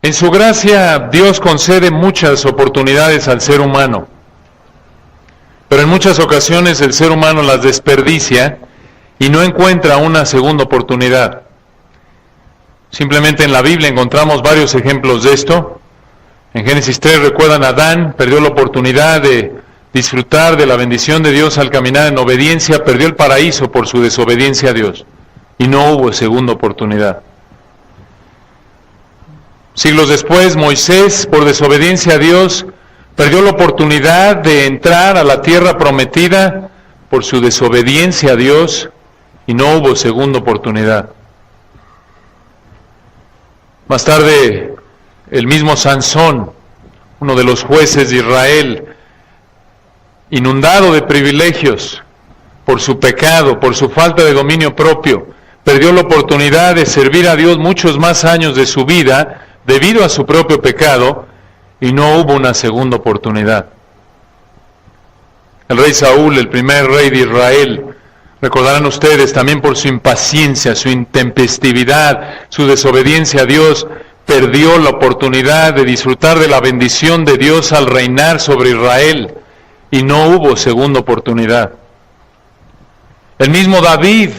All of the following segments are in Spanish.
En su gracia, Dios concede muchas oportunidades al ser humano, pero en muchas ocasiones el ser humano las desperdicia y no encuentra una segunda oportunidad. Simplemente en la Biblia encontramos varios ejemplos de esto. En Génesis 3 recuerdan, Adán perdió la oportunidad de disfrutar de la bendición de Dios al caminar en obediencia, perdió el paraíso por su desobediencia a Dios y no hubo segunda oportunidad. Siglos después, Moisés, por desobediencia a Dios, perdió la oportunidad de entrar a la tierra prometida por su desobediencia a Dios y no hubo segunda oportunidad. Más tarde, el mismo Sansón, uno de los jueces de Israel, inundado de privilegios por su pecado, por su falta de dominio propio, perdió la oportunidad de servir a Dios muchos más años de su vida debido a su propio pecado y no hubo una segunda oportunidad. El rey Saúl, el primer rey de Israel, recordarán ustedes, también por su impaciencia, su intempestividad, su desobediencia a Dios, perdió la oportunidad de disfrutar de la bendición de Dios al reinar sobre Israel y no hubo segunda oportunidad. El mismo David,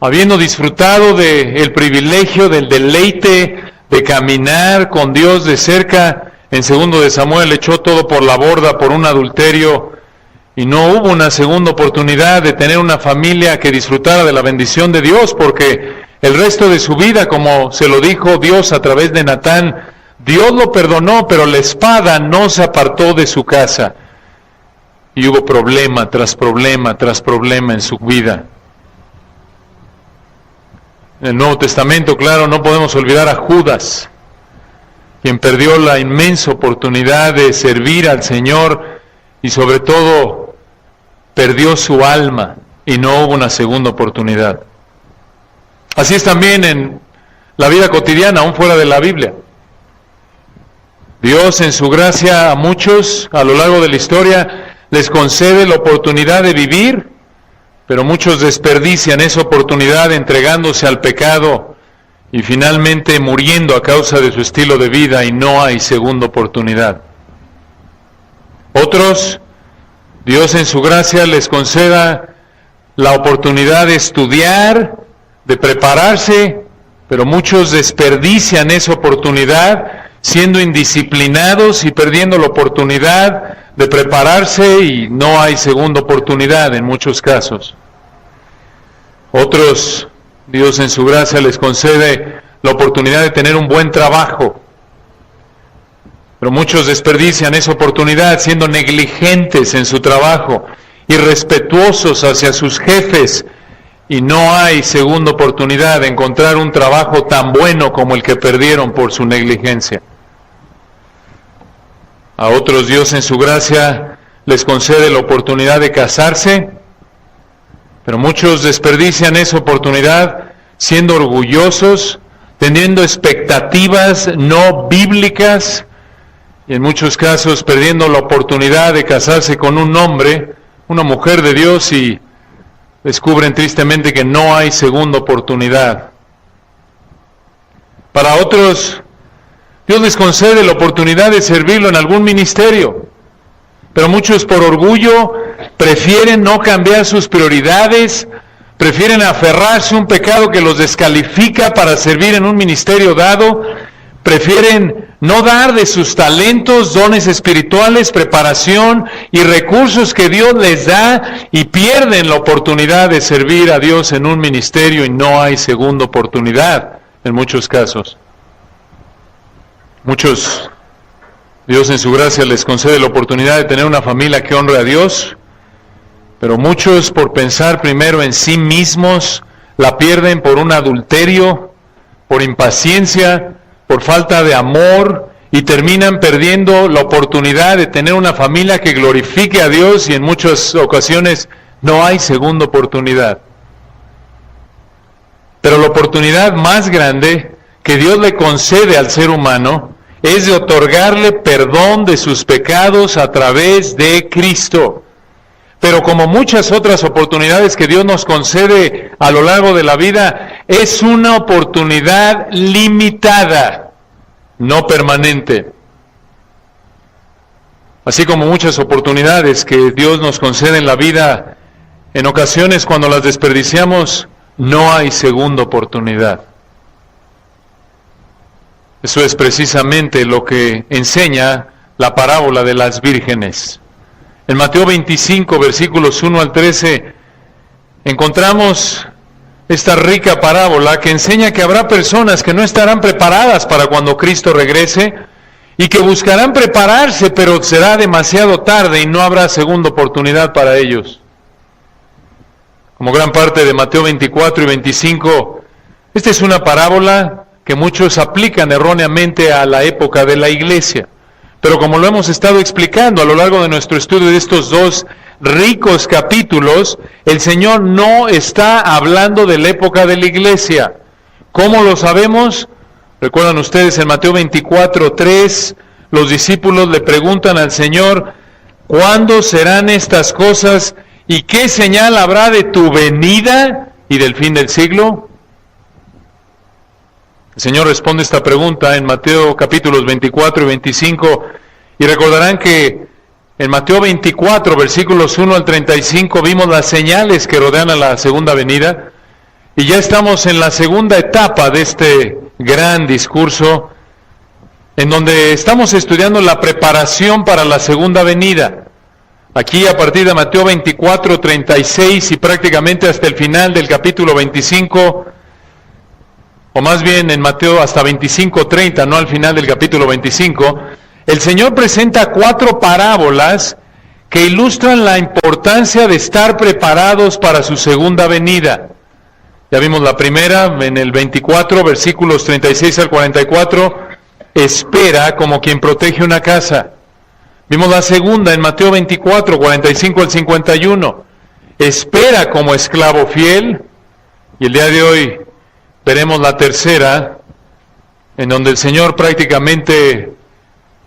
habiendo disfrutado del privilegio, del deleite de caminar con Dios de cerca, en 2 de Samuel echó todo por la borda por un adulterio y no hubo una segunda oportunidad de tener una familia que disfrutara de la bendición de Dios, porque el resto de su vida, como se lo dijo Dios a través de Natán, Dios lo perdonó, pero la espada no se apartó de su casa. Y hubo problema tras problema tras problema en su vida. En el Nuevo Testamento, claro, no podemos olvidar a Judas, quien perdió la inmensa oportunidad de servir al Señor y sobre todo perdió su alma y no hubo una segunda oportunidad. Así es también en la vida cotidiana, aún fuera de la Biblia. Dios en su gracia a muchos a lo largo de la historia les concede la oportunidad de vivir, pero muchos desperdician esa oportunidad entregándose al pecado y finalmente muriendo a causa de su estilo de vida y no hay segunda oportunidad. Otros, Dios en su gracia les conceda la oportunidad de estudiar, de prepararse, pero muchos desperdician esa oportunidad siendo indisciplinados y perdiendo la oportunidad de prepararse y no hay segunda oportunidad en muchos casos. Otros, Dios en su gracia les concede la oportunidad de tener un buen trabajo, pero muchos desperdician esa oportunidad siendo negligentes en su trabajo, irrespetuosos hacia sus jefes, y no hay segunda oportunidad de encontrar un trabajo tan bueno como el que perdieron por su negligencia. A otros Dios en su gracia les concede la oportunidad de casarse, pero muchos desperdician esa oportunidad siendo orgullosos, teniendo expectativas no bíblicas y en muchos casos perdiendo la oportunidad de casarse con un hombre, una mujer de Dios y descubren tristemente que no hay segunda oportunidad. Para otros, Dios les concede la oportunidad de servirlo en algún ministerio, pero muchos por orgullo prefieren no cambiar sus prioridades, prefieren aferrarse a un pecado que los descalifica para servir en un ministerio dado, prefieren no dar de sus talentos, dones espirituales, preparación y recursos que Dios les da y pierden la oportunidad de servir a Dios en un ministerio y no hay segunda oportunidad en muchos casos. Muchos, Dios en su gracia les concede la oportunidad de tener una familia que honre a Dios, pero muchos por pensar primero en sí mismos la pierden por un adulterio, por impaciencia, por falta de amor y terminan perdiendo la oportunidad de tener una familia que glorifique a Dios y en muchas ocasiones no hay segunda oportunidad. Pero la oportunidad más grande que Dios le concede al ser humano es de otorgarle perdón de sus pecados a través de Cristo. Pero como muchas otras oportunidades que Dios nos concede a lo largo de la vida, es una oportunidad limitada. no permanente. Así como muchas oportunidades que Dios nos concede en la vida, en ocasiones cuando las desperdiciamos, no hay segunda oportunidad. Eso es precisamente lo que enseña la parábola de las vírgenes. En Mateo 25, versículos 1 al 13, encontramos esta rica parábola que enseña que habrá personas que no estarán preparadas para cuando Cristo regrese y que buscarán prepararse, pero será demasiado tarde y no habrá segunda oportunidad para ellos. Como gran parte de Mateo 24 y 25, esta es una parábola que muchos aplican erróneamente a la época de la iglesia. Pero como lo hemos estado explicando a lo largo de nuestro estudio de estos dos ricos capítulos, el Señor no está hablando de la época de la iglesia. ¿Cómo lo sabemos? Recuerdan ustedes en Mateo 24:3, los discípulos le preguntan al Señor, ¿cuándo serán estas cosas y qué señal habrá de tu venida y del fin del siglo? El Señor responde esta pregunta en Mateo capítulos 24 y 25, y recordarán que en Mateo 24, versículos 1 al 35, vimos las señales que rodean a la segunda venida, y ya estamos en la segunda etapa de este gran discurso, en donde estamos estudiando la preparación para la segunda venida. Aquí a partir de Mateo 24, 36 y prácticamente hasta el final del capítulo 25, o más bien en Mateo hasta 25:30, no al final del capítulo 25, el Señor presenta 4 parábolas que ilustran la importancia de estar preparados para su segunda venida. Ya vimos la primera en el 24, versículos 36 al 44, espera como quien protege una casa. Vimos la segunda en Mateo 24, 45 al 51, espera como esclavo fiel. Y el día de hoy veremos la tercera, en donde el Señor prácticamente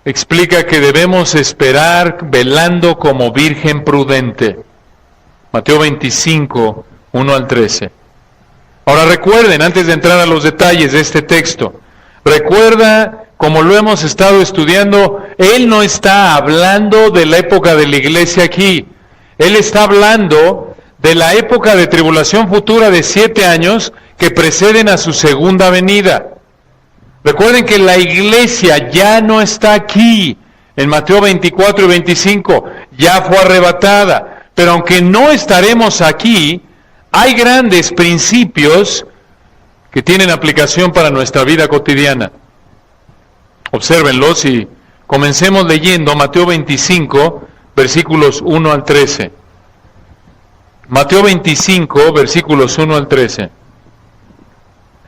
explica que debemos esperar velando como virgen prudente. Mateo 25, 1 al 13. Ahora recuerden, antes de entrar a los detalles de este texto, recuerda, como lo hemos estado estudiando, Él no está hablando de la época de la iglesia aquí. Él está hablando de la época de tribulación futura de 7 años que preceden a su segunda venida. Recuerden que la iglesia ya no está aquí. En Mateo 24 y 25 ya fue arrebatada. Pero aunque no estaremos aquí, hay grandes principios que tienen aplicación para nuestra vida cotidiana. Obsérvenlos y comencemos leyendo Mateo 25, versículos 1 al 13. Mateo 25, versículos 1 al 13.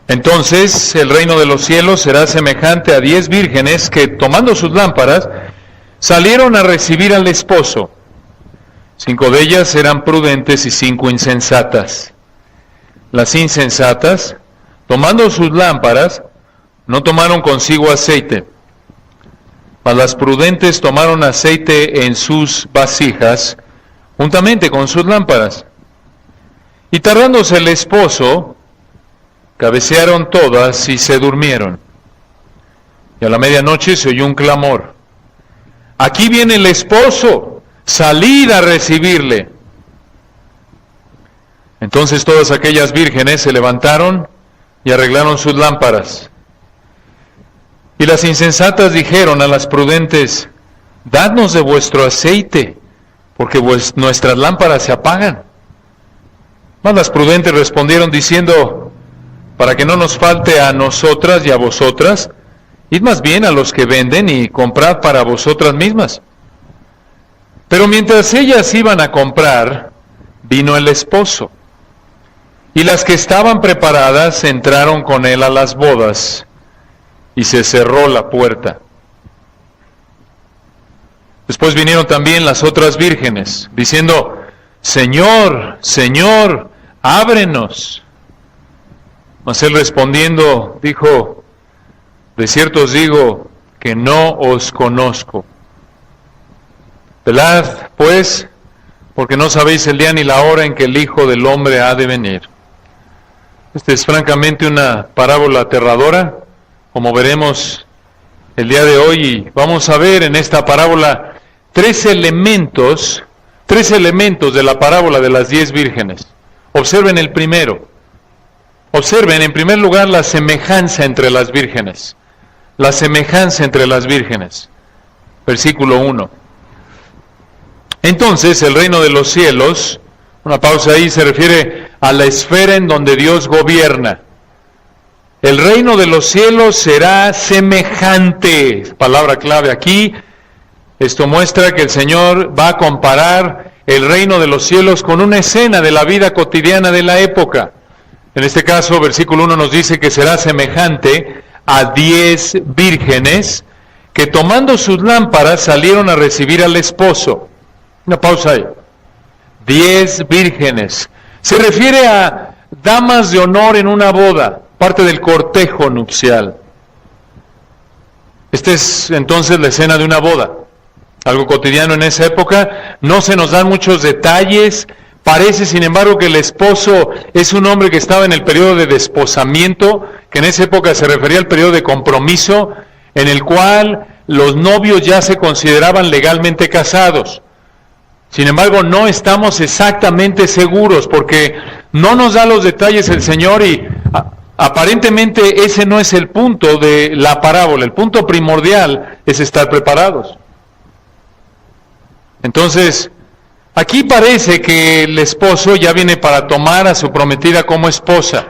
Entonces el reino de los cielos será semejante a 10 vírgenes que, tomando sus lámparas, salieron a recibir al esposo. 5 de ellas eran prudentes y 5 insensatas. Las insensatas, tomando sus lámparas, no tomaron consigo aceite, mas las prudentes tomaron aceite en sus vasijas, juntamente con sus lámparas. Y tardándose el esposo, cabecearon todas y se durmieron. Y a la medianoche se oyó un clamor: aquí viene el esposo, salid a recibirle. Entonces todas aquellas vírgenes se levantaron y arreglaron sus lámparas. Y las insensatas dijeron a las prudentes: dadnos de vuestro aceite, porque nuestras lámparas se apagan. Mas las prudentes respondieron diciendo: para que no nos falte a nosotras y a vosotras, id más bien a los que venden y comprad para vosotras mismas. Pero mientras ellas iban a comprar, vino el esposo. Y las que estaban preparadas entraron con él a las bodas, y se cerró la puerta. Después vinieron también las otras vírgenes, diciendo: Señor, Señor, ábrenos. Mas él respondiendo dijo: de cierto os digo que no os conozco. Velad, pues, porque no sabéis el día ni la hora en que el Hijo del Hombre ha de venir. Esta es francamente una parábola aterradora, como veremos el día de hoy vamos a ver en esta parábola tres elementos de la parábola de las 10 vírgenes. Observen el primero. Observen en primer lugar la semejanza entre las vírgenes. La semejanza entre las vírgenes. Versículo 1. Entonces el reino de los cielos, una pausa ahí, se refiere a la esfera en donde Dios gobierna. El reino de los cielos será semejante, palabra clave aquí. Esto muestra que el Señor va a comparar el reino de los cielos con una escena de la vida cotidiana de la época. En este caso, versículo 1 nos dice que será semejante a 10 vírgenes que tomando sus lámparas salieron a recibir al esposo. Una pausa ahí. 10 vírgenes. Se refiere a damas de honor en una boda, parte del cortejo nupcial. Esta es entonces la escena de una boda. Algo cotidiano en esa época. No se nos dan muchos detalles. Parece, sin embargo, que el esposo es un hombre que estaba en el periodo de desposamiento, que en esa época se refería al periodo de compromiso, en el cual los novios ya se consideraban legalmente casados. Sin embargo, no estamos exactamente seguros, porque no nos da los detalles el Señor y aparentemente ese no es el punto de la parábola. El punto primordial es estar preparados. Entonces, aquí parece que el esposo ya viene para tomar a su prometida como esposa,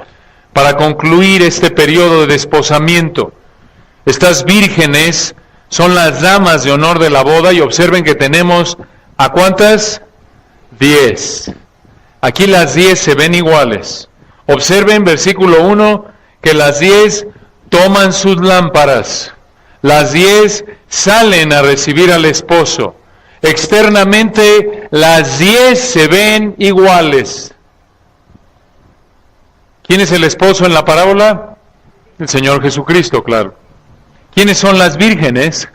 para concluir este periodo de desposamiento. Estas vírgenes son las damas de honor de la boda y observen que tenemos, ¿a cuántas? 10. Aquí las 10 se ven iguales. Observen versículo 1 que las 10 toman sus lámparas. Las 10 salen a recibir al esposo. Externamente las 10 se ven iguales. ¿Quién es el esposo en la parábola? El Señor Jesucristo, claro. ¿Quiénes son las vírgenes?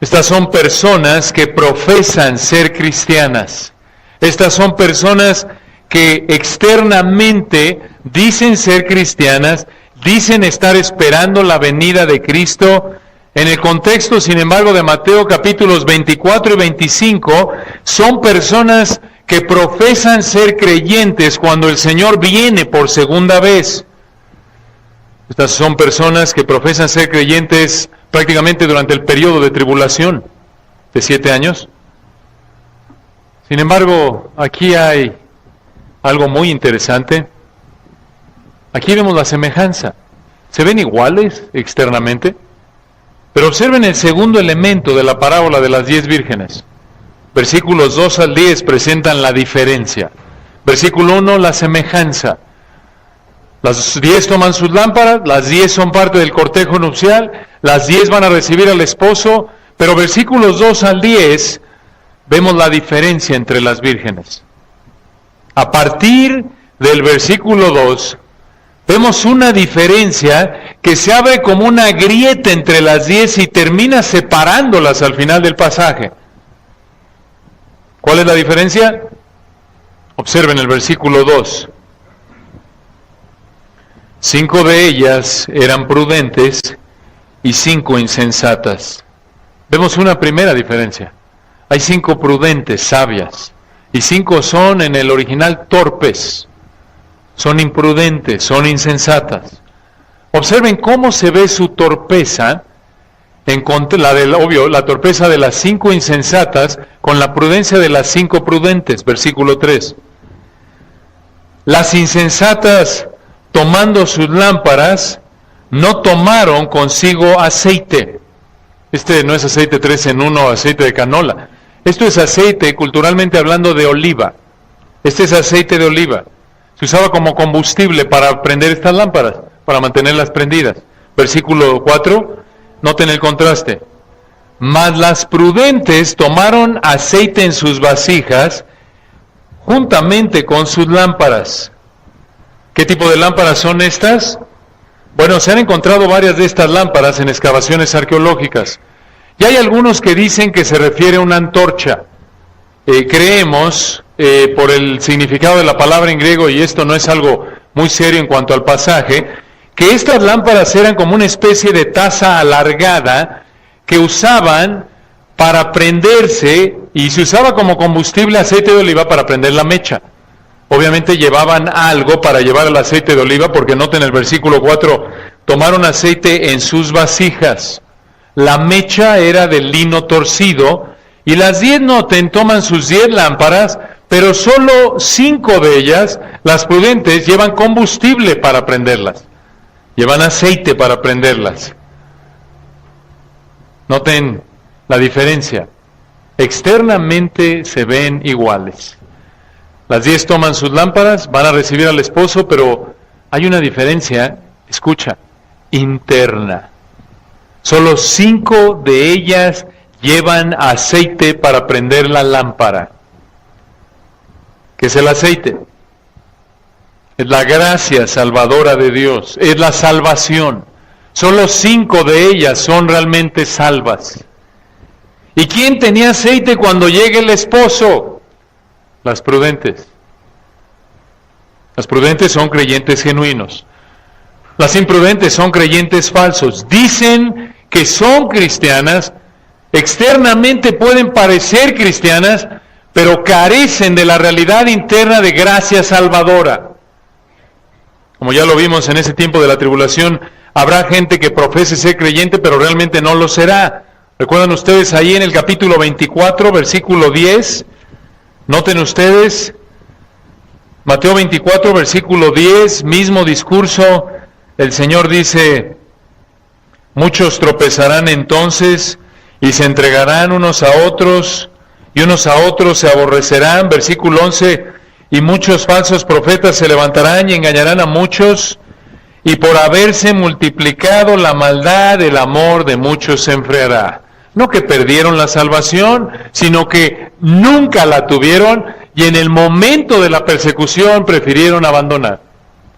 Estas son personas que profesan ser cristianas. Estas son personas que externamente dicen ser cristianas, dicen estar esperando la venida de Cristo. En el contexto, sin embargo, de Mateo capítulos 24 y 25, son personas que profesan ser creyentes cuando el Señor viene por segunda vez. Estas son personas que profesan ser creyentes prácticamente durante el periodo de tribulación de 7 años. Sin embargo, aquí hay algo muy interesante. Aquí vemos la semejanza. ¿Se ven iguales externamente? Pero observen el segundo elemento de la parábola de las 10 vírgenes. Versículos 2 al 10 presentan la diferencia. Versículo 1, la semejanza. Las 10 toman sus lámparas, las 10 son parte del cortejo nupcial, las 10 van a recibir al esposo, pero versículos 2 al 10 vemos la diferencia entre las vírgenes. A partir del versículo 2, vemos una diferencia que se abre como una grieta entre las 10 y termina separándolas al final del pasaje. ¿Cuál es la diferencia? Observen el versículo 2. 5 de ellas eran prudentes y 5 insensatas. Vemos una primera diferencia. Hay 5 prudentes, sabias, y 5 son en el original torpes. Son imprudentes, son insensatas. Observen cómo se ve su torpeza, la torpeza de las 5 insensatas con la prudencia de las 5 prudentes, versículo 3. Las insensatas, tomando sus lámparas, no tomaron consigo aceite. Este no es aceite 3 en 1, aceite de canola. Esto es aceite, culturalmente hablando, de oliva. Este es aceite de oliva. Se usaba como combustible para prender estas lámparas, para mantenerlas prendidas. Versículo 4, noten el contraste. Mas las prudentes tomaron aceite en sus vasijas, juntamente con sus lámparas. ¿Qué tipo de lámparas son estas? Bueno, se han encontrado varias de estas lámparas en excavaciones arqueológicas. Y hay algunos que dicen que se refiere a una antorcha. Creemos, por el significado de la palabra en griego, y esto no es algo muy serio en cuanto al pasaje, que estas lámparas eran como una especie de taza alargada que usaban para prenderse, y se usaba como combustible aceite de oliva para prender la mecha. Obviamente llevaban algo para llevar el aceite de oliva, porque noten el versículo 4, tomaron aceite en sus vasijas. La mecha era de lino torcido, y las 10, noten, toman sus 10 lámparas, pero solo 5 de ellas, las prudentes, llevan combustible para prenderlas. Llevan aceite para prenderlas. Noten la diferencia. Externamente se ven iguales. Las 10 toman sus lámparas, van a recibir al esposo, pero hay una diferencia, escucha, interna. Solo 5 de ellas llevan aceite para prender la lámpara. ¿Qué es el aceite? Es la gracia salvadora de Dios, es la salvación. Solo 5 de ellas son realmente salvas. ¿Y quién tenía aceite cuando llegue el esposo? Las prudentes. Las prudentes son creyentes genuinos. Las imprudentes son creyentes falsos. Dicen que son cristianas, externamente pueden parecer cristianas, pero carecen de la realidad interna de gracia salvadora. Como ya lo vimos en ese tiempo de la tribulación, habrá gente que profese ser creyente, pero realmente no lo será. ¿Recuerdan ustedes ahí en el capítulo 24, versículo 10? Noten ustedes, Mateo 24, versículo 10, mismo discurso, el Señor dice, muchos tropezarán entonces y se entregarán unos a otros, y unos a otros se aborrecerán, versículo 11, y muchos falsos profetas se levantarán y engañarán a muchos, y por haberse multiplicado la maldad, el amor de muchos se enfriará. No que perdieron la salvación, sino que nunca la tuvieron, y en el momento de la persecución prefirieron abandonar,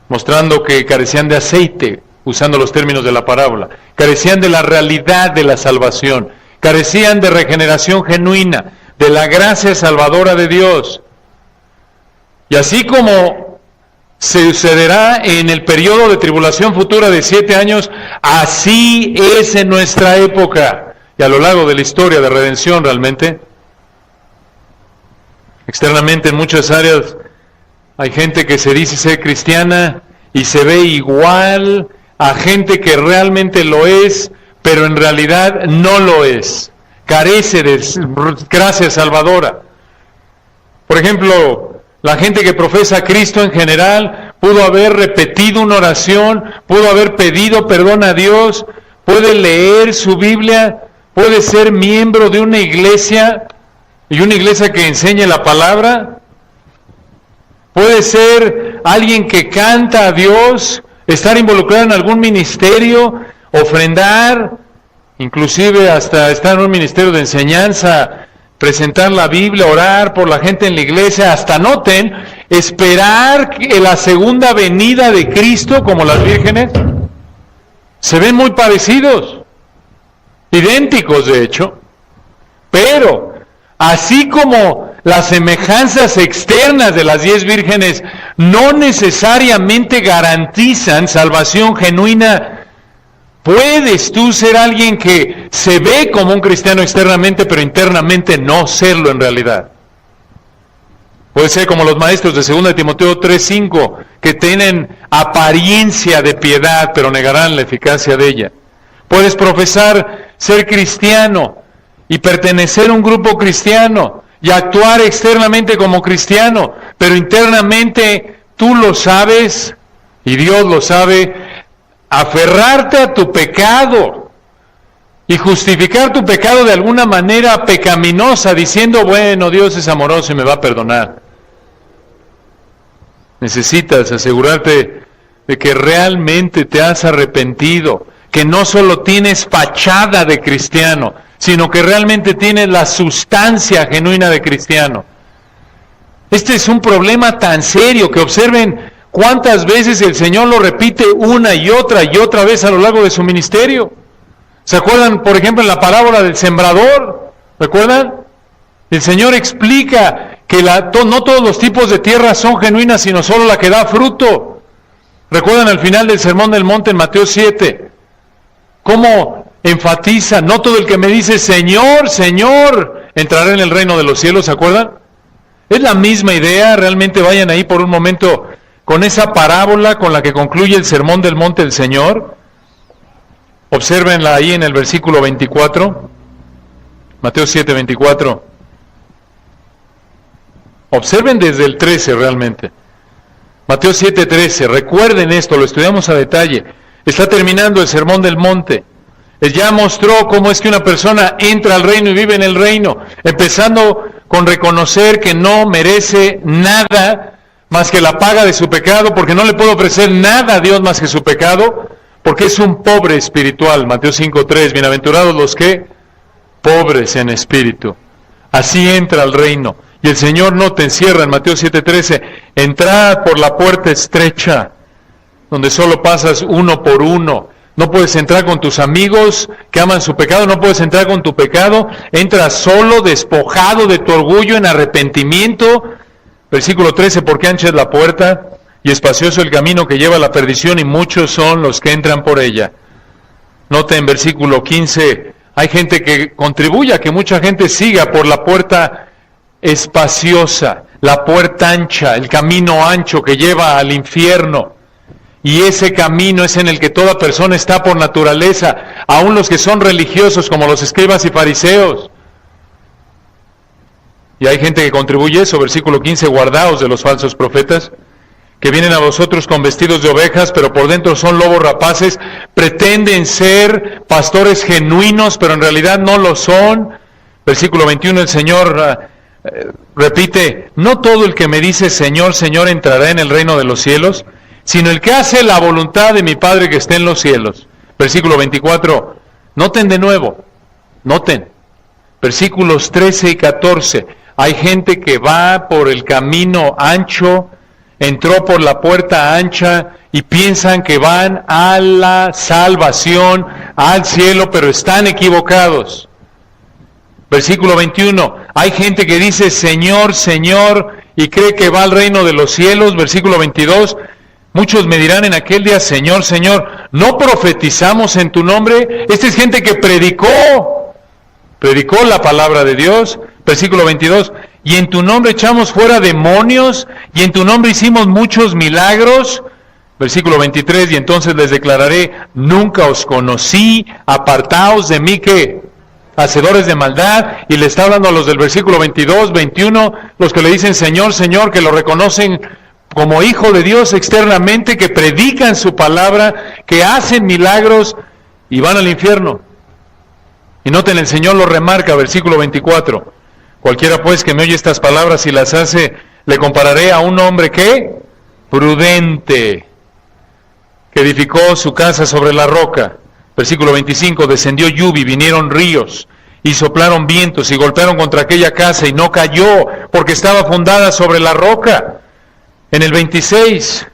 mostrando que carecían de aceite, usando los términos de la parábola, carecían de la realidad de la salvación, carecían de regeneración genuina, de la gracia salvadora de Dios. Y así como se sucederá en el periodo de tribulación futura de 7 años, así es en nuestra época y a lo largo de la historia de redención realmente. Externamente en muchas áreas hay gente que se dice ser cristiana y se ve igual a gente que realmente lo es, pero en realidad no lo es. Carece de gracia salvadora. Por ejemplo, la gente que profesa a Cristo en general pudo haber repetido una oración, pudo haber pedido perdón a Dios, puede leer su Biblia, puede ser miembro de una iglesia, y una iglesia que enseñe la palabra, puede ser alguien que canta a Dios, estar involucrado en algún ministerio, ofrendar, inclusive hasta estar en un ministerio de enseñanza, presentar la Biblia, orar por la gente en la iglesia, hasta noten, esperar la segunda venida de Cristo como las vírgenes. Se ven muy parecidos, idénticos de hecho, pero así como las semejanzas externas de las 10 vírgenes no necesariamente garantizan salvación genuina, puedes tú ser alguien que se ve como un cristiano externamente, pero internamente no serlo en realidad. Puede ser como los maestros de 2 Timoteo 3:5, que tienen apariencia de piedad, pero negarán la eficacia de ella. Puedes profesar ser cristiano y pertenecer a un grupo cristiano y actuar externamente como cristiano, pero internamente tú lo sabes y Dios lo sabe, aferrarte a tu pecado y justificar tu pecado de alguna manera pecaminosa, diciendo, bueno, Dios es amoroso y me va a perdonar. Necesitas asegurarte de que realmente te has arrepentido, que no solo tienes fachada de cristiano, sino que realmente tienes la sustancia genuina de cristiano. Este es un problema tan serio que observen cuántas veces el Señor lo repite una y otra vez a lo largo de su ministerio. ¿Se acuerdan, por ejemplo, en la parábola del sembrador? ¿Recuerdan? El Señor explica que no todos los tipos de tierra son genuinas, sino solo la que da fruto. ¿Recuerdan al final del Sermón del Monte en Mateo 7? ¿Cómo enfatiza? No todo el que me dice Señor, Señor, entrará en el reino de los cielos, ¿se acuerdan? Es la misma idea, realmente vayan ahí por un momento con esa parábola con la que concluye el Sermón del Monte del Señor. Obsérvenla ahí en el versículo 24, Mateo 7, 24. Observen desde el 13 realmente. Mateo 7, 13, recuerden esto, lo estudiamos a detalle. Está terminando el Sermón del Monte. Él ya mostró cómo es que una persona entra al reino y vive en el reino, empezando con reconocer que no merece nada más que la paga de su pecado, porque no le puede ofrecer nada a Dios más que su pecado, porque es un pobre espiritual. Mateo 5, 3, bienaventurados los que pobres en espíritu. Así entra al reino. Y el Señor no te encierra en Mateo 7:13, entrad por la puerta estrecha, donde solo pasas uno por uno. No puedes entrar con tus amigos que aman su pecado, no puedes entrar con tu pecado, entras solo, despojado de tu orgullo, en arrepentimiento. Versículo 13, porque ancha es la puerta y espacioso el camino que lleva a la perdición y muchos son los que entran por ella. Note en versículo 15, hay gente que contribuye a que mucha gente siga por la puerta espaciosa, la puerta ancha, el camino ancho que lleva al infierno. Y ese camino es en el que toda persona está por naturaleza, aun los que son religiosos como los escribas y fariseos. Y hay gente que contribuye a eso, versículo 15, guardaos de los falsos profetas, que vienen a vosotros con vestidos de ovejas, pero por dentro son lobos rapaces, pretenden ser pastores genuinos, pero en realidad no lo son. Versículo 21, el Señor repite, no todo el que me dice Señor, Señor entrará en el reino de los cielos, sino el que hace la voluntad de mi Padre que esté en los cielos. Versículo 24, noten de nuevo, noten, versículos 13 y 14, hay gente que va por el camino ancho, entró por la puerta ancha y piensan que van a la salvación, al cielo, pero están equivocados. Versículo 21, hay gente que dice Señor, Señor, y cree que va al reino de los cielos. Versículo 22, muchos me dirán en aquel día, Señor, Señor, ¿no profetizamos en tu nombre? Esta es gente que predicó la palabra de Dios. Versículo 22, y en tu nombre echamos fuera demonios, y en tu nombre hicimos muchos milagros. Versículo 23, y entonces les declararé, nunca os conocí, apartaos de mí, ¿qué? Hacedores de maldad. Y le está hablando a los del versículo 22, 21, los que le dicen Señor, Señor, que lo reconocen como hijo de Dios externamente, que predican su palabra, que hacen milagros y van al infierno. Y noten, el Señor lo remarca, versículo 24, cualquiera pues que me oye estas palabras y las hace, le compararé a un hombre que prudente, que edificó su casa sobre la roca. Versículo 25, descendió lluvia y vinieron ríos y soplaron vientos y golpearon contra aquella casa y no cayó porque estaba fundada sobre la roca. En el 26,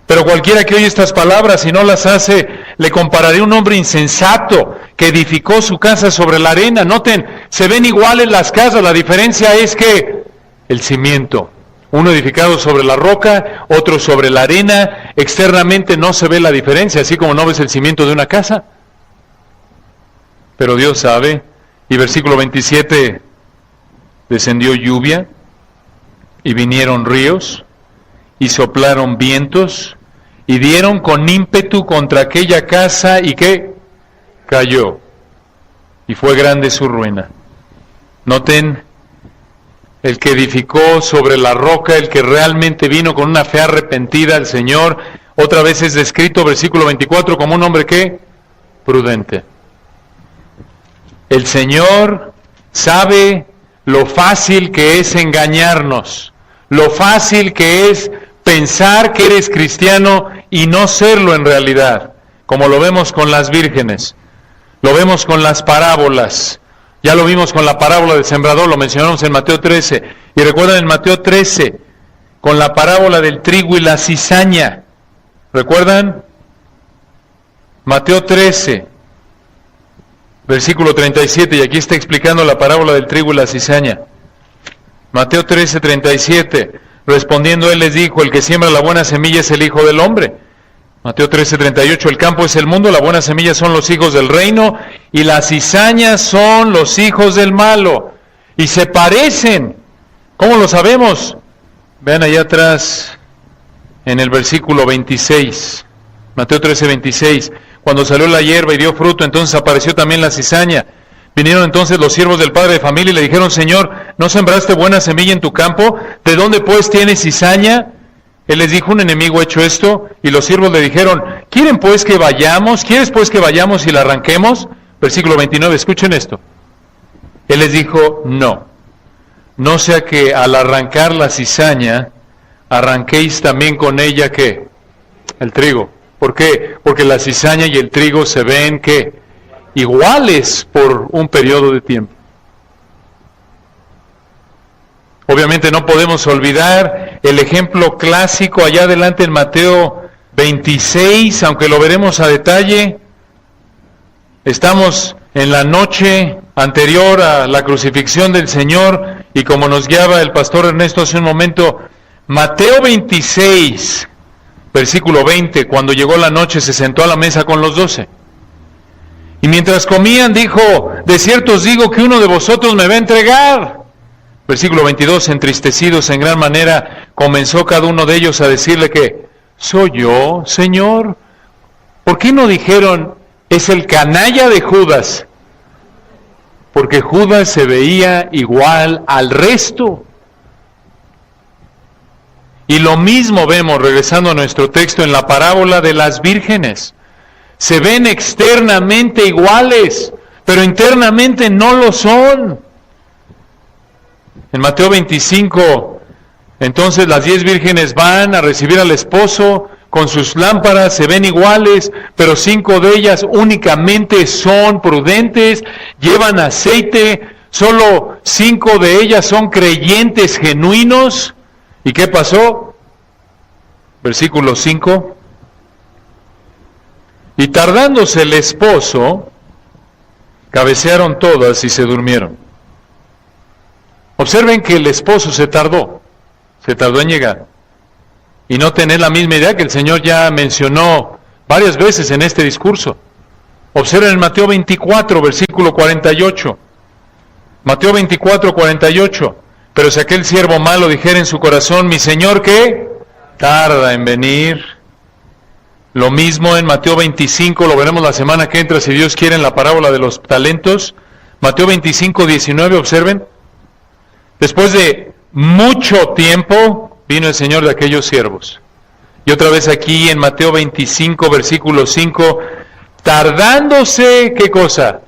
pero cualquiera que oye estas palabras y no las hace, le compararé a un hombre insensato que edificó su casa sobre la arena. Noten, se ven iguales las casas, la diferencia es que el cimiento, uno edificado sobre la roca, otro sobre la arena, externamente no se ve la diferencia, así como no ves el cimiento de una casa. Pero Dios sabe. Y versículo 27, descendió lluvia y vinieron ríos y soplaron vientos y dieron con ímpetu contra aquella casa y que cayó y fue grande su ruina. Noten, el que edificó sobre la roca, el que realmente vino con una fe arrepentida al Señor, otra vez es descrito, versículo 24, como un hombre que prudente. El Señor sabe lo fácil que es engañarnos, lo fácil que es pensar que eres cristiano y no serlo en realidad, como lo vemos con las vírgenes, lo vemos con las parábolas, ya lo vimos con la parábola del sembrador, lo mencionamos en Mateo 13, y recuerdan en Mateo 13, con la parábola del trigo y la cizaña, ¿recuerdan? Mateo 13, versículo 37, y aquí está explicando la parábola del trigo y la cizaña. Mateo 13, 37, respondiendo él les dijo, el que siembra la buena semilla es el Hijo del Hombre. Mateo 13:38, el campo es el mundo, la buena semilla son los hijos del reino, y las cizañas son los hijos del malo. Y se parecen. ¿Cómo lo sabemos? Vean allá atrás, en el versículo 26, Mateo 13:26, cuando salió la hierba y dio fruto, entonces apareció también la cizaña. Vinieron entonces los siervos del padre de familia y le dijeron, Señor, ¿no sembraste buena semilla en tu campo? ¿De dónde pues tienes cizaña? Él les dijo, un enemigo ha hecho esto, y los siervos le dijeron, ¿quieren pues que vayamos? ¿Quieres pues que vayamos y la arranquemos? Versículo 29, escuchen esto. Él les dijo, no sea que al arrancar la cizaña, arranquéis también con ella, ¿qué? El trigo. ¿Por qué? Porque la cizaña y el trigo se ven, ¿qué? Iguales por un periodo de tiempo. Obviamente no podemos olvidar el ejemplo clásico allá adelante en Mateo 26, aunque lo veremos a detalle. Estamos en la noche anterior a la crucifixión del Señor, y como nos guiaba el pastor Ernesto hace un momento, Mateo 26, versículo 20, cuando llegó la noche se sentó a la mesa con los 12. Y mientras comían dijo, de cierto os digo que uno de vosotros me va a entregar. Versículo 22, entristecidos en gran manera, comenzó cada uno de ellos a decirle que, ¿soy yo, Señor? ¿Por qué no dijeron, es el canalla de Judas? Porque Judas se veía igual al resto. Y lo mismo vemos, regresando a nuestro texto, en la parábola de las vírgenes. Se ven externamente iguales, pero internamente no lo son. En Mateo 25, entonces las 10 vírgenes van a recibir al esposo con sus lámparas, se ven iguales, pero 5 de ellas únicamente son prudentes, llevan aceite, solo 5 de ellas son creyentes genuinos. ¿Y qué pasó? Versículo 5. Y tardándose el esposo, cabecearon todas y se durmieron. Observen que el esposo se tardó en llegar. Y no tener la misma idea que el Señor ya mencionó varias veces en este discurso. Observen en Mateo 24, versículo 48. Mateo 24, 48. Pero si aquel siervo malo dijera en su corazón, mi Señor, ¿qué? Tarda en venir. Lo mismo en Mateo 25, lo veremos la semana que entra, si Dios quiere, en la parábola de los talentos. Mateo 25, 19, observen. Después de mucho tiempo, vino el Señor de aquellos siervos. Y otra vez aquí en Mateo 25, versículo 5, tardándose, ¿qué cosa?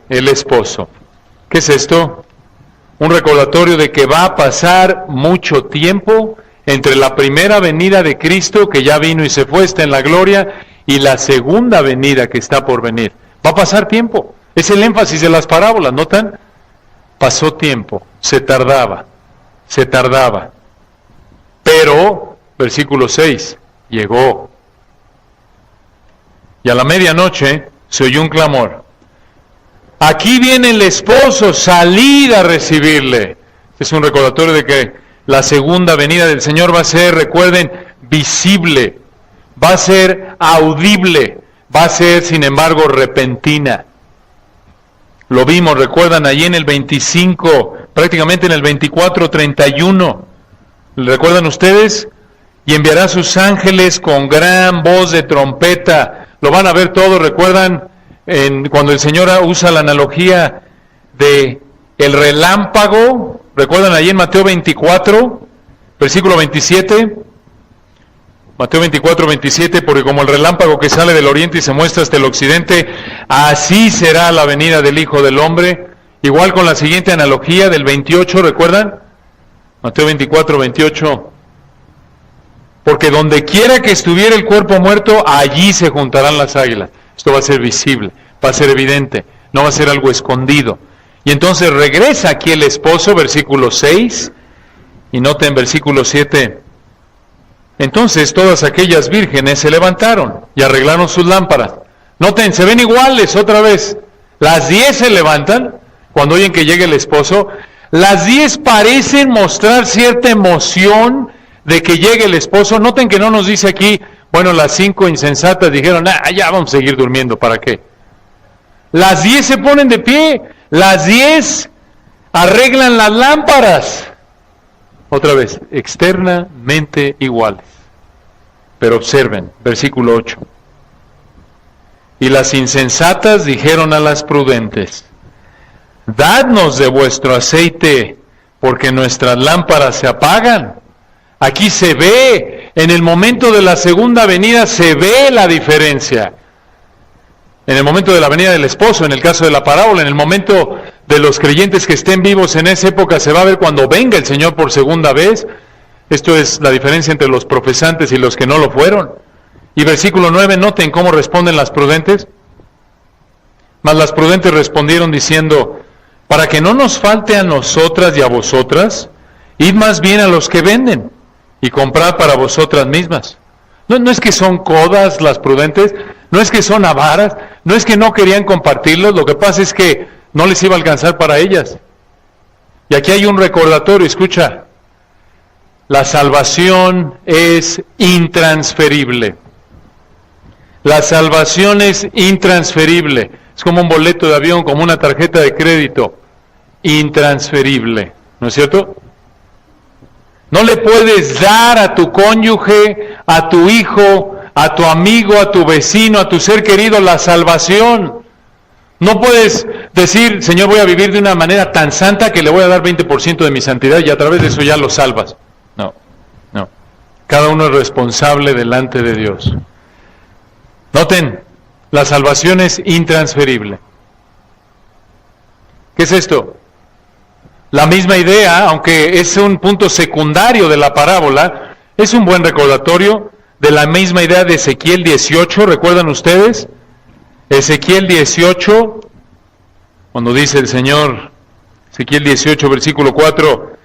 El esposo. ¿Qué es esto? Un recordatorio de que va a pasar mucho tiempo entre la primera venida de Cristo, que ya vino y se fue, está en la gloria, y la segunda venida que está por venir. Va a pasar tiempo. Es el énfasis de las parábolas, ¿notan? Pasó tiempo, se tardaba. Pero, versículo 6, llegó. Y a la medianoche se oyó un clamor. Aquí viene el esposo, salid a recibirle. Es un recordatorio de que la segunda venida del Señor va a ser, recuerden, visible, va a ser audible, va a ser, sin embargo, repentina. Lo vimos, recuerdan, allí en el 25, prácticamente en el 24, 31. ¿Recuerdan ustedes? Y enviará a sus ángeles con gran voz de trompeta. Lo van a ver todos, ¿recuerdan? Cuando el Señor usa la analogía de el relámpago, ¿recuerdan allí en Mateo 24, versículo 27? Mateo 24, 27, porque como el relámpago que sale del oriente y se muestra hasta el occidente, así será la venida del Hijo del Hombre. Igual con la siguiente analogía del 28, ¿recuerdan? Mateo 24, 28. Porque donde quiera que estuviera el cuerpo muerto, allí se juntarán las águilas. Esto va a ser visible, va a ser evidente, no va a ser algo escondido. Y entonces regresa aquí el esposo, versículo 6, y noten versículo 7. Entonces todas aquellas vírgenes se levantaron y arreglaron sus lámparas. Noten, se ven iguales otra vez. Las 10 se levantan cuando oyen que llega el esposo. Las 10 parecen mostrar cierta emoción de que llegue el esposo. Noten que no nos dice aquí, bueno, las 5 insensatas dijeron, ya vamos a seguir durmiendo, ¿para qué? Las 10 se ponen de pie, las 10 arreglan las lámparas. Otra vez, externamente iguales. Pero observen, versículo 8. Y las insensatas dijeron a las prudentes, dadnos de vuestro aceite, porque nuestras lámparas se apagan. Aquí se ve, en el momento de la segunda venida se ve la diferencia. En el momento de la venida del esposo, en el caso de la parábola, en el momento de los creyentes que estén vivos en esa época, se va a ver cuando venga el Señor por segunda vez. Esto es la diferencia entre los profesantes y los que no lo fueron. Y versículo 9, noten cómo responden las prudentes. Mas las prudentes respondieron diciendo, para que no nos falte a nosotras y a vosotras, id más bien a los que venden y comprad para vosotras mismas. No es que son codas las prudentes, no es que son avaras, no es que no querían compartirlos, lo que pasa es que no les iba a alcanzar para ellas. Y aquí hay un recordatorio, escucha, la salvación es intransferible. La salvación es intransferible. Es como un boleto de avión, como una tarjeta de crédito, intransferible, ¿no es cierto? No le puedes dar a tu cónyuge, a tu hijo, a tu amigo, a tu vecino, a tu ser querido la salvación. No puedes decir, Señor, voy a vivir de una manera tan santa que le voy a dar 20% de mi santidad y a través de eso ya lo salvas. No. Cada uno es responsable delante de Dios. Noten, la salvación es intransferible. ¿Qué es esto? La misma idea, aunque es un punto secundario de la parábola, es un buen recordatorio de la misma idea de Ezequiel 18, ¿recuerdan ustedes? Ezequiel 18, cuando dice el Señor, Ezequiel 18, versículo 4,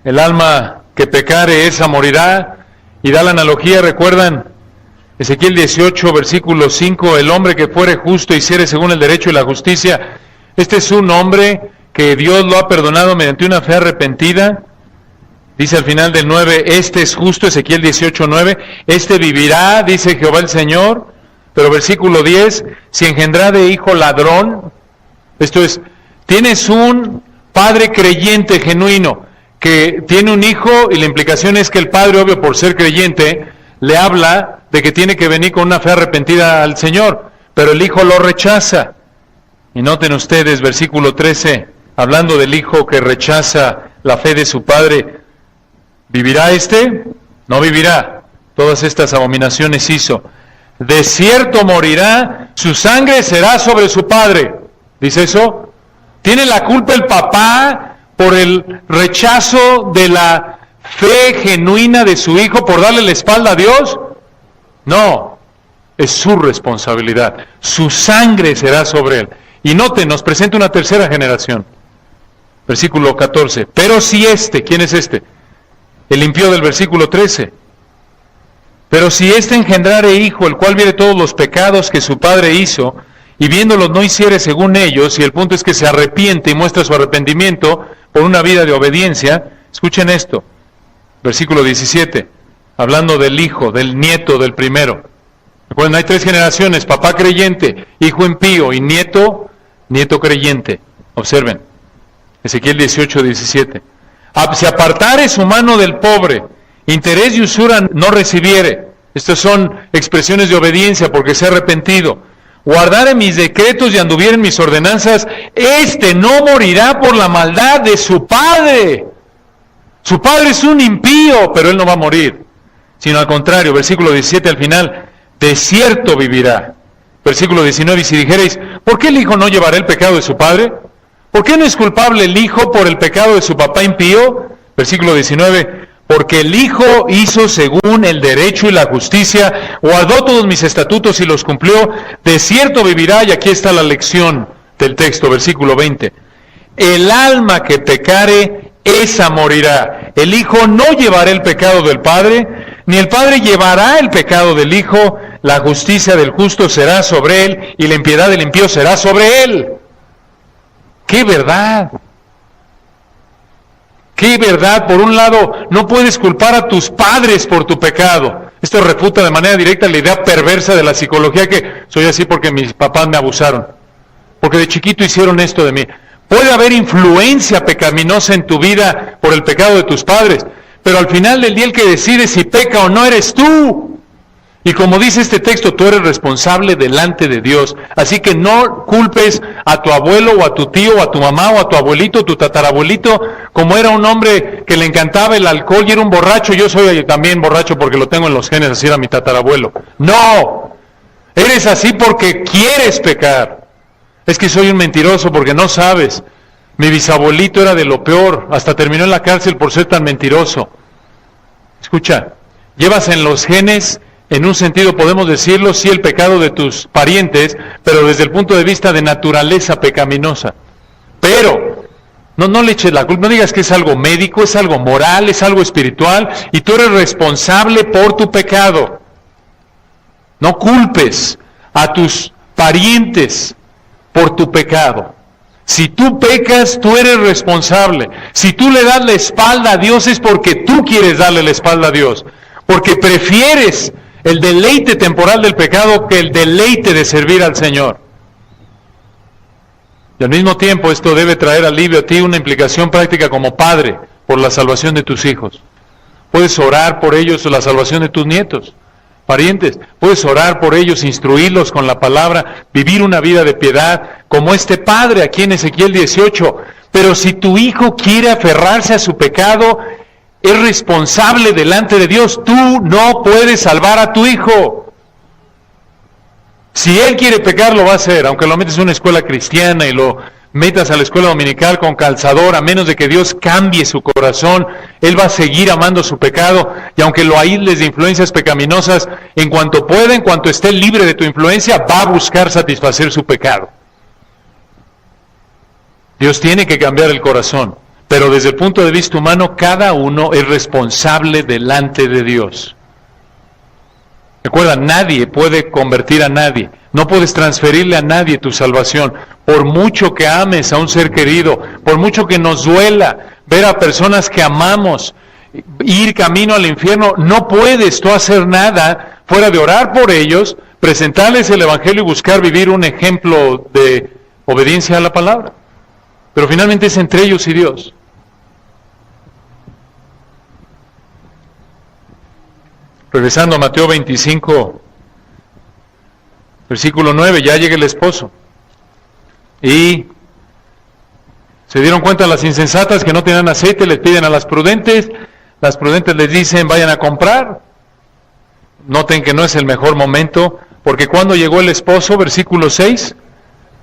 el alma que pecare, esa morirá, y da la analogía, ¿recuerdan? Ezequiel 18, versículo 5, el hombre que fuere justo y hiciere según el derecho y la justicia. Este es un hombre que Dios lo ha perdonado mediante una fe arrepentida. Dice al final del 9, este es justo, Ezequiel 18, 9, este vivirá, dice Jehová el Señor. Pero versículo 10, si engendrá de hijo ladrón, esto es, tienes un padre creyente genuino, que tiene un hijo, y la implicación es que el padre, obvio, por ser creyente, le habla de que tiene que venir con una fe arrepentida al Señor, pero el hijo lo rechaza. Y noten ustedes, versículo 13, hablando del hijo que rechaza la fe de su padre, ¿vivirá este? No vivirá. Todas estas abominaciones hizo. De cierto morirá, su sangre será sobre su padre. ¿Dice eso? ¿Tiene la culpa el papá por el rechazo de la fe genuina de su hijo, por darle la espalda a Dios? No, es su responsabilidad. Su sangre será sobre él. Y noten, nos presenta una tercera generación. Versículo 14. Pero si este, ¿quién es este? El impío del versículo 13. Pero si este engendrare hijo, el cual viere todos los pecados que su padre hizo, y viéndolos no hiciere según ellos, y el punto es que se arrepiente y muestra su arrepentimiento por una vida de obediencia, escuchen esto, versículo 17, hablando del hijo, del nieto del primero. Recuerden, hay 3 generaciones, papá creyente, hijo impío y nieto creyente. Observen, Ezequiel 18, 17. Si apartare su mano del pobre, interés y usura no recibiere. Estas son expresiones de obediencia porque se ha arrepentido. Guardare mis decretos y anduviere en mis ordenanzas, este no morirá por la maldad de su padre. Su padre es un impío, pero él no va a morir, sino al contrario, versículo 17 al final, de cierto vivirá. Versículo 19, y si dijereis, ¿por qué el hijo no llevará el pecado de su padre? ¿Por qué no es culpable el hijo por el pecado de su papá impío? Versículo 19, porque el hijo hizo según el derecho y la justicia, guardó todos mis estatutos y los cumplió, de cierto vivirá. Y aquí está la lección del texto, versículo 20. El alma que pecare, esa morirá. El hijo no llevará el pecado del padre, ni el padre llevará el pecado del hijo. La justicia del justo será sobre él, y la impiedad del impío será sobre él. ¡Qué verdad! ¿Qué verdad? Por un lado, no puedes culpar a tus padres por tu pecado. Esto refuta de manera directa la idea perversa de la psicología que soy así porque mis papás me abusaron, porque de chiquito hicieron esto de mí. Puede haber influencia pecaminosa en tu vida por el pecado de tus padres, pero al final del día el que decide si peca o no eres tú. Y como dice este texto, tú eres responsable delante de Dios. Así que no culpes a tu abuelo o a tu tío o a tu mamá o a tu abuelito o tu tatarabuelito, como era un hombre que le encantaba el alcohol y era un borracho. Yo soy también borracho porque lo tengo en los genes, así era mi tatarabuelo. No, eres así porque quieres pecar. Es que soy un mentiroso porque no sabes. Mi bisabuelito era de lo peor, hasta terminó en la cárcel por ser tan mentiroso. Escucha, llevas en los genes, en un sentido podemos decirlo, sí, el pecado de tus parientes, pero desde el punto de vista de naturaleza pecaminosa. Pero no le eches la culpa, no digas que es algo médico, es algo moral, es algo espiritual, y tú eres responsable por tu pecado. No culpes a tus parientes por tu pecado. Si tú pecas, tú eres responsable. Si tú le das la espalda a Dios es porque tú quieres darle la espalda a Dios, porque prefieres el deleite temporal del pecado que el deleite de servir al Señor. Y al mismo tiempo esto debe traer alivio a ti, una implicación práctica como padre por la salvación de tus hijos. Puedes orar por ellos la salvación de tus nietos, parientes. Puedes orar por ellos, instruirlos con la palabra, vivir una vida de piedad, como este padre aquí en Ezequiel 18. Pero si tu hijo quiere aferrarse a su pecado, es responsable delante de Dios. Tú no puedes salvar a tu hijo. Si él quiere pecar, lo va a hacer, aunque lo metes en una escuela cristiana y lo metas a la escuela dominical con calzador, a menos de que Dios cambie su corazón, él va a seguir amando su pecado, y aunque lo aísles de influencias pecaminosas, en cuanto pueda, en cuanto esté libre de tu influencia, va a buscar satisfacer su pecado. Dios tiene que cambiar el corazón. Pero desde el punto de vista humano, cada uno es responsable delante de Dios. Recuerda, nadie puede convertir a nadie. No puedes transferirle a nadie tu salvación. Por mucho que ames a un ser querido, por mucho que nos duela ver a personas que amamos ir camino al infierno, no puedes tú hacer nada fuera de orar por ellos, presentarles el Evangelio y buscar vivir un ejemplo de obediencia a la palabra. Pero finalmente es entre ellos y Dios. Regresando a Mateo 25, versículo 9, ya llega el esposo. Y se dieron cuenta las insensatas que no tenían aceite, les piden a las prudentes les dicen vayan a comprar. Noten que no es el mejor momento, porque cuando llegó el esposo, versículo 6,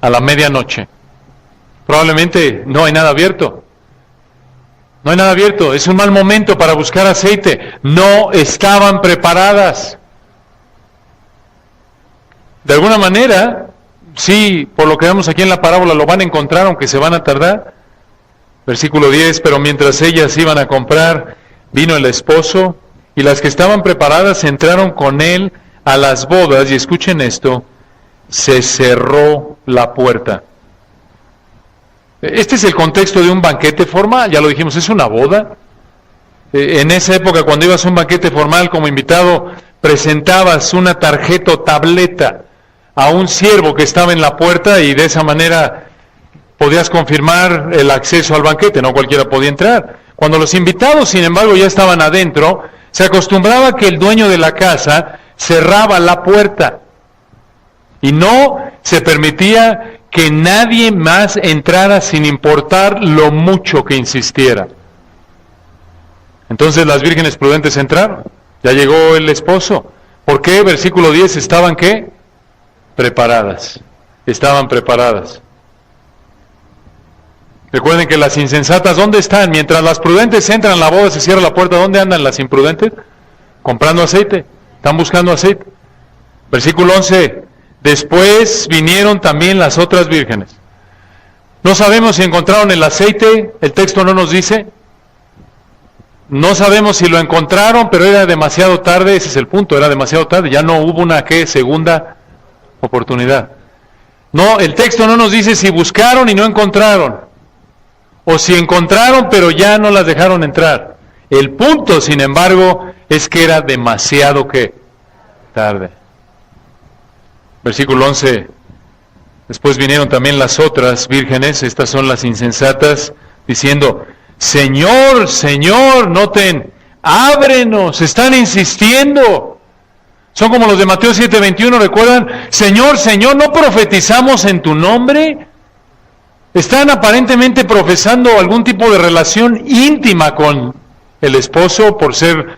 a la medianoche. Probablemente no hay nada abierto. No hay nada abierto, es un mal momento para buscar aceite. No estaban preparadas. De alguna manera, sí, por lo que vemos aquí en la parábola, lo van a encontrar, aunque se van a tardar. Versículo 10, pero mientras ellas iban a comprar, vino el esposo, y las que estaban preparadas entraron con él a las bodas, y escuchen esto, se cerró la puerta. Este es el contexto de un banquete formal, ya lo dijimos, es una boda. En esa época, cuando ibas a un banquete formal como invitado, presentabas una tarjeta o tableta a un siervo que estaba en la puerta y de esa manera podías confirmar el acceso al banquete, no cualquiera podía entrar. Cuando los invitados, sin embargo, ya estaban adentro, se acostumbraba que el dueño de la casa cerraba la puerta y no se permitía que nadie más entrara sin importar lo mucho que insistiera. Entonces las vírgenes prudentes entraron. Ya llegó el esposo. ¿Por qué? Versículo 10, ¿estaban qué? Preparadas. Estaban preparadas. Recuerden que las insensatas, ¿dónde están? Mientras las prudentes entran a la boda, se cierra la puerta. ¿Dónde andan las imprudentes? Comprando aceite. Están buscando aceite. Versículo 11. Después vinieron también las otras vírgenes. No sabemos si encontraron el aceite, el texto no nos dice. No sabemos si lo encontraron, pero era demasiado tarde, ese es el punto, era demasiado tarde, ya no hubo una segunda oportunidad. No, el texto no nos dice si buscaron y no encontraron, o si encontraron pero ya no las dejaron entrar. El punto, sin embargo, es que era demasiado ¿qué? Tarde. Versículo 11. Después vinieron también las otras vírgenes, estas son las insensatas, diciendo: Señor, Señor, noten, ábrenos, están insistiendo. Son como los de Mateo 7:21, ¿recuerdan? Señor, Señor, ¿no profetizamos en tu nombre? Están aparentemente profesando algún tipo de relación íntima con el esposo por ser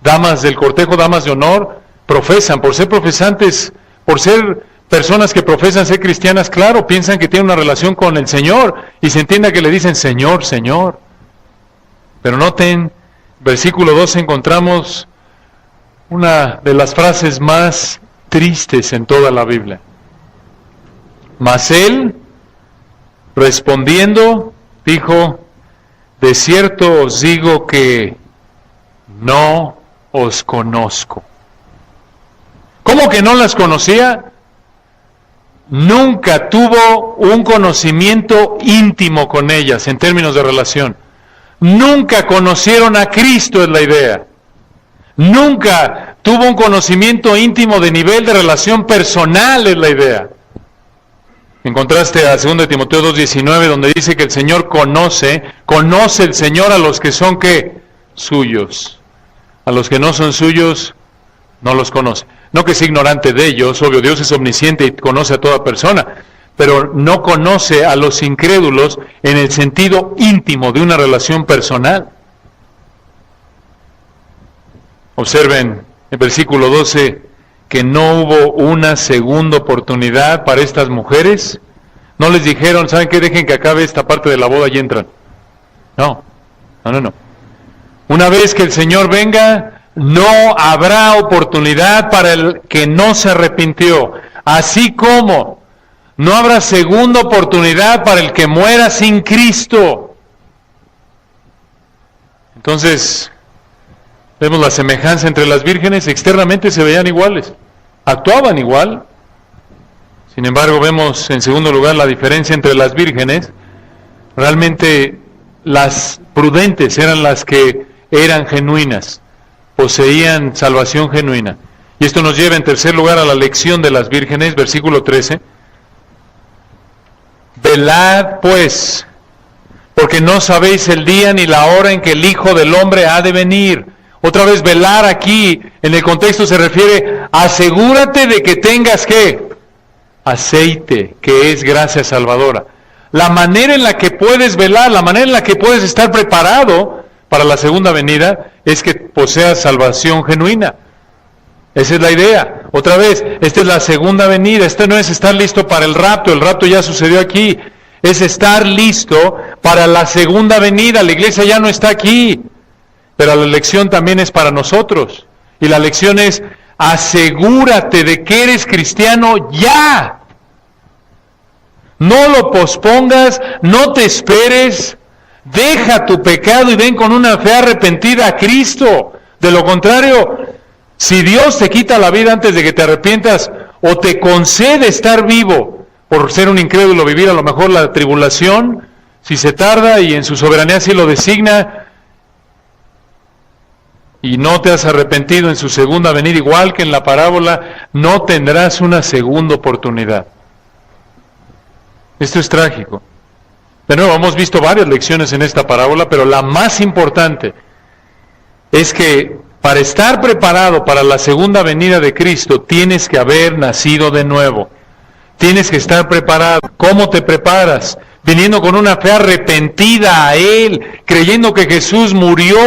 damas del cortejo, damas de honor. Profesan, por ser profesantes, por ser personas que profesan ser cristianas, claro, piensan que tienen una relación con el Señor y se entiende que le dicen Señor, Señor. Pero noten, versículo 12 encontramos una de las frases más tristes en toda la Biblia. Mas él, respondiendo, dijo: de cierto os digo que no os conozco. ¿Cómo que no las conocía? Nunca tuvo un conocimiento íntimo con ellas en términos de relación. Nunca conocieron a Cristo, es la idea. Nunca tuvo un conocimiento íntimo de nivel de relación personal, es la idea. En contraste a 2 Timoteo 2:19, donde dice que el Señor conoce el Señor a los que son ¿qué? Suyos. A los que no son suyos, no los conoce. No que sea ignorante de ellos, obvio, Dios es omnisciente y conoce a toda persona, pero no conoce a los incrédulos en el sentido íntimo de una relación personal. Observen el versículo 12, que no hubo una segunda oportunidad para estas mujeres. No les dijeron, ¿saben qué? Dejen que acabe esta parte de la boda y entran. No. Una vez que el Señor venga, no habrá oportunidad para el que no se arrepintió. Así como no habrá segunda oportunidad para el que muera sin Cristo. Entonces, vemos la semejanza entre las vírgenes. Externamente se veían iguales, actuaban igual. Sin embargo, vemos en segundo lugar la diferencia entre las vírgenes. Realmente las prudentes eran las que eran genuinas, poseían salvación genuina. Y esto nos lleva en tercer lugar a la lección de las vírgenes, versículo 13. Velad pues, porque no sabéis el día ni la hora en que el Hijo del Hombre ha de venir. Otra vez, velar aquí, en el contexto se refiere, asegúrate de que tengas ¿qué? Aceite, que es gracia salvadora. La manera en la que puedes velar, la manera en la que puedes estar preparado para la segunda venida, es que poseas salvación genuina. Esa es la idea. Otra vez, esta es la segunda venida. Esto no es estar listo para el rapto ya sucedió aquí. Es estar listo para la segunda venida. La iglesia ya no está aquí, pero la lección también es para nosotros. Y la lección es: asegúrate de que eres cristiano ya. No lo pospongas, no te esperes. Deja tu pecado y ven con una fe arrepentida a Cristo. De lo contrario, si Dios te quita la vida antes de que te arrepientas, o te concede estar vivo por ser un incrédulo, vivir a lo mejor la tribulación, si se tarda y en su soberanía así lo designa, y no te has arrepentido en su segunda venida, igual que en la parábola, no tendrás una segunda oportunidad. Esto es trágico. De nuevo, hemos visto varias lecciones en esta parábola, pero la más importante es que para estar preparado para la segunda venida de Cristo, tienes que haber nacido de nuevo. Tienes que estar preparado. ¿Cómo te preparas? Viniendo con una fe arrepentida a Él, creyendo que Jesús murió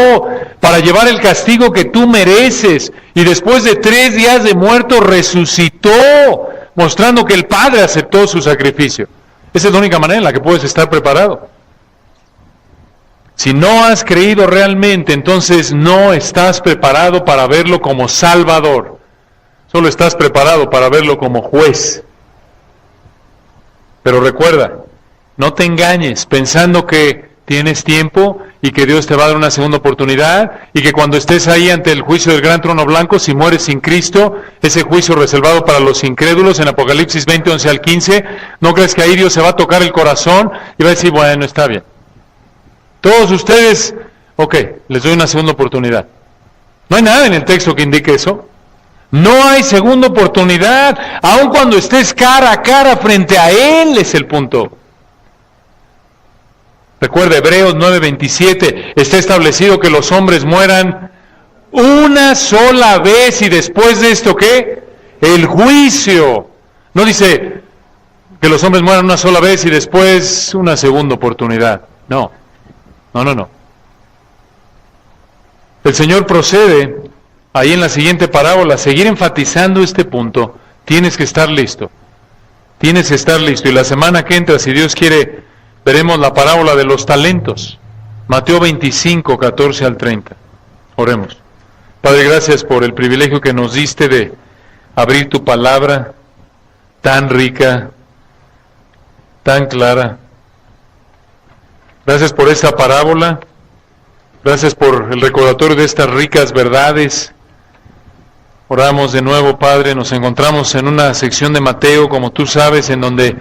para llevar el castigo que tú mereces, y después de 3 días de muerto resucitó, mostrando que el Padre aceptó su sacrificio. Esa es la única manera en la que puedes estar preparado. Si no has creído realmente, entonces no estás preparado para verlo como Salvador. Solo estás preparado para verlo como juez. Pero recuerda, no te engañes pensando que tienes tiempo y que Dios te va a dar una segunda oportunidad, y que cuando estés ahí ante el juicio del gran trono blanco, si mueres sin Cristo, ese juicio reservado para los incrédulos en Apocalipsis 20, 11 al 15, no crees que ahí Dios se va a tocar el corazón y va a decir, bueno, está bien. Todos ustedes, ok, les doy una segunda oportunidad. No hay nada en el texto que indique eso. No hay segunda oportunidad, aun cuando estés cara a cara frente a Él, es el punto. Recuerda, Hebreos 9:27, está establecido que los hombres mueran una sola vez y después de esto, ¿qué? El juicio. No dice que los hombres mueran una sola vez y después una segunda oportunidad. No. El Señor procede ahí en la siguiente parábola a seguir enfatizando este punto. Tienes que estar listo. Tienes que estar listo. Y la semana que entra, si Dios quiere, veremos la parábola de los talentos. Mateo 25, 14 al 30. Oremos. Padre, gracias por el privilegio que nos diste de abrir tu palabra tan rica, tan clara. Gracias por esta parábola. Gracias por el recordatorio de estas ricas verdades. Oramos de nuevo, Padre. Nos encontramos en una sección de Mateo, como tú sabes, en donde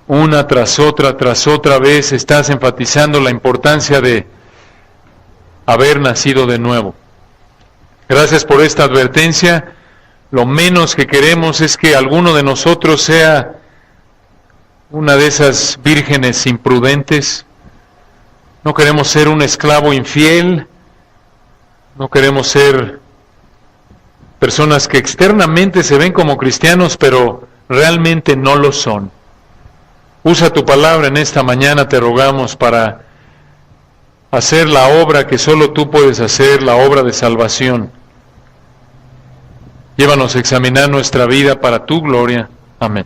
una tras otra vez estás enfatizando la importancia de haber nacido de nuevo. Gracias por esta advertencia. Lo menos que queremos es que alguno de nosotros sea una de esas vírgenes imprudentes. No queremos ser un esclavo infiel. No queremos ser personas que externamente se ven como cristianos, pero realmente no lo son. Usa tu palabra en esta mañana, te rogamos, para hacer la obra que solo tú puedes hacer, la obra de salvación. Llévanos a examinar nuestra vida para tu gloria. Amén.